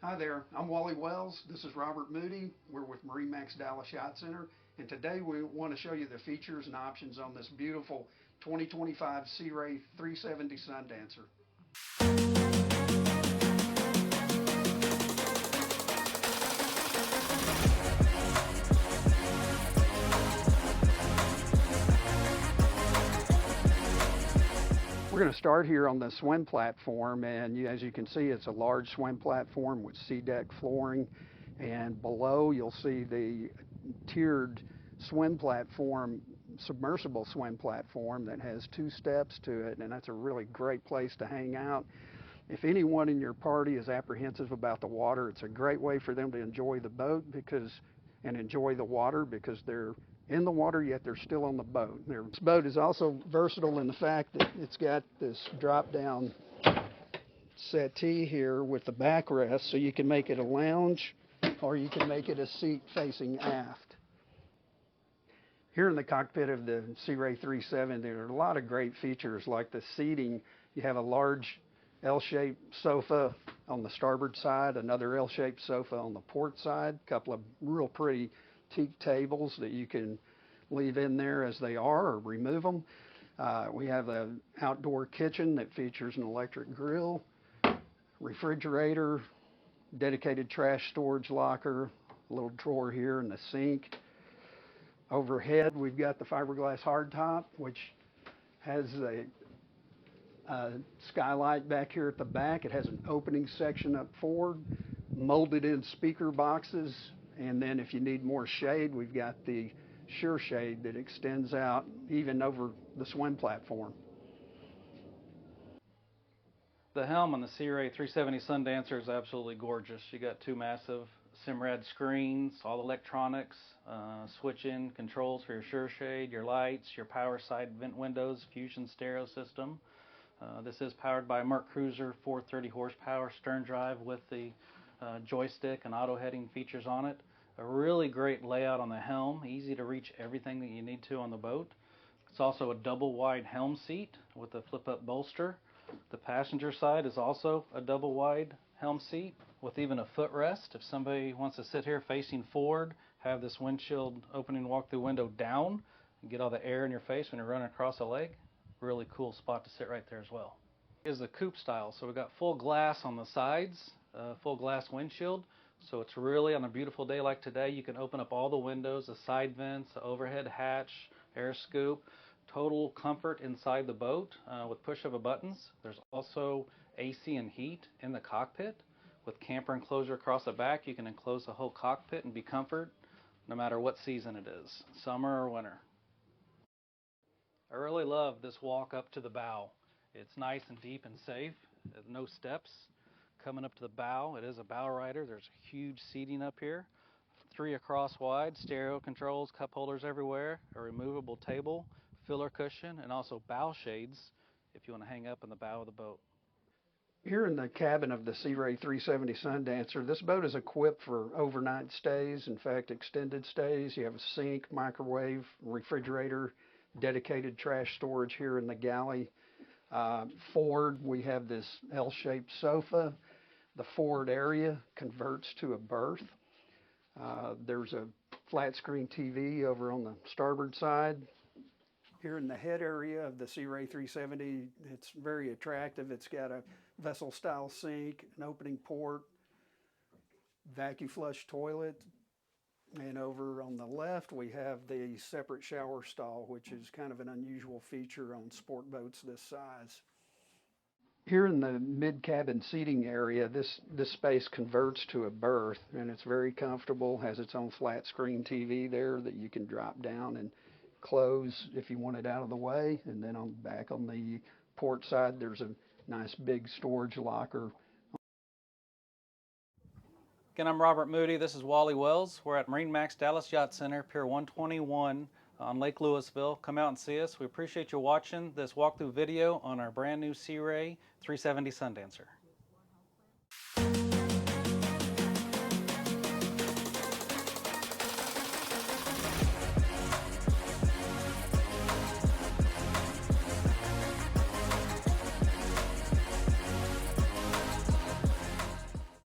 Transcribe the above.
Hi there, I'm Wally Wells. This is Robert Moody. We're with MarineMax Dallas Yacht Center, and today we want to show you the features and options on this beautiful 2025 Sea Ray 370 Sundancer. We're going to start here on the swim platform, and as you can see, it's a large swim platform with sea deck flooring, and below you'll see the tiered swim platform, submersible swim platform that has 2 steps to it, and that's a really great place to hang out. If anyone in your party is apprehensive about the water, it's a great way for them to enjoy the boat and enjoy the water because they're in the water, yet they're still on the boat. This boat is also versatile in the fact that it's got this drop-down settee here with the backrest, so you can make it a lounge or you can make it a seat facing aft. Here in the cockpit of the Sea Ray 370, there are a lot of great features like the seating. You have a large L-shaped sofa on the starboard side, another L-shaped sofa on the port side, a couple of real pretty teak tables that you can leave in there as they are or remove them. We have an outdoor kitchen that features an electric grill, refrigerator, dedicated trash storage locker, a little drawer here and the sink. Overhead we've got the fiberglass hardtop, which has a skylight back here at the back. It has an opening section up forward, molded in speaker boxes. And then if you need more shade, we've got the Sure Shade that extends out even over the swim platform. The helm on the Sea Ray 370 Sundancer is absolutely gorgeous. You got 2 massive Simrad screens, all electronics, switch-in controls for your Sure Shade, your lights, your power side vent windows, fusion stereo system. This is powered by MerCruiser 430 horsepower stern drive with the joystick and auto heading features on it. A really great layout on the helm, easy to reach everything that you need to on the boat. It's also a double wide helm seat with a flip up bolster. The passenger side is also a double wide helm seat with even a footrest. If somebody wants to sit here facing forward, have this windshield opening walk through window down and get all the air in your face when you're running across a lake, really cool spot to sit right there as well. Is the coupe style, so we've got full glass on the sides, full glass windshield, so it's really on a beautiful day like today you can open up all the windows, the side vents, the overhead hatch, air scoop, total comfort inside the boat with push of a buttons. There's also AC and heat in the cockpit with camper enclosure across the back. You can enclose the whole cockpit and be comfort no matter what season it is, summer or winter. I really love this walk up to the bow. It's nice and deep and safe. There's no steps coming up to the bow. It is a bow rider. There's huge seating up here. 3 across wide, stereo controls, cup holders everywhere, a removable table, filler cushion, and also bow shades if you want to hang up in the bow of the boat. Here in the cabin of the Sea Ray 370 Sundancer, this boat is equipped for overnight stays, in fact extended stays. You have a sink, microwave, refrigerator, dedicated trash storage here in the galley. Forward we have this L-shaped sofa. The forward area converts to a berth. There's a flat screen TV over on the starboard side. Here in the head area of the Sea Ray 370, it's very attractive. It's got a vessel style sink, an opening port, vacuum flush toilet, and over on the left we have the separate shower stall, which is kind of an unusual feature on sport boats this size. Here in the mid-cabin seating area, this space converts to a berth, and it's very comfortable, has its own flat screen TV there that you can drop down and close if you want it out of the way. And then back on the port side there's a nice big storage locker. Again, I'm Robert Moody. This is Wally Wells. We're at MarineMax Dallas Yacht Center, Pier 121 on Lake Louisville. Come out and see us. We appreciate you watching this walkthrough video on our brand new Sea Ray 370 Sundancer.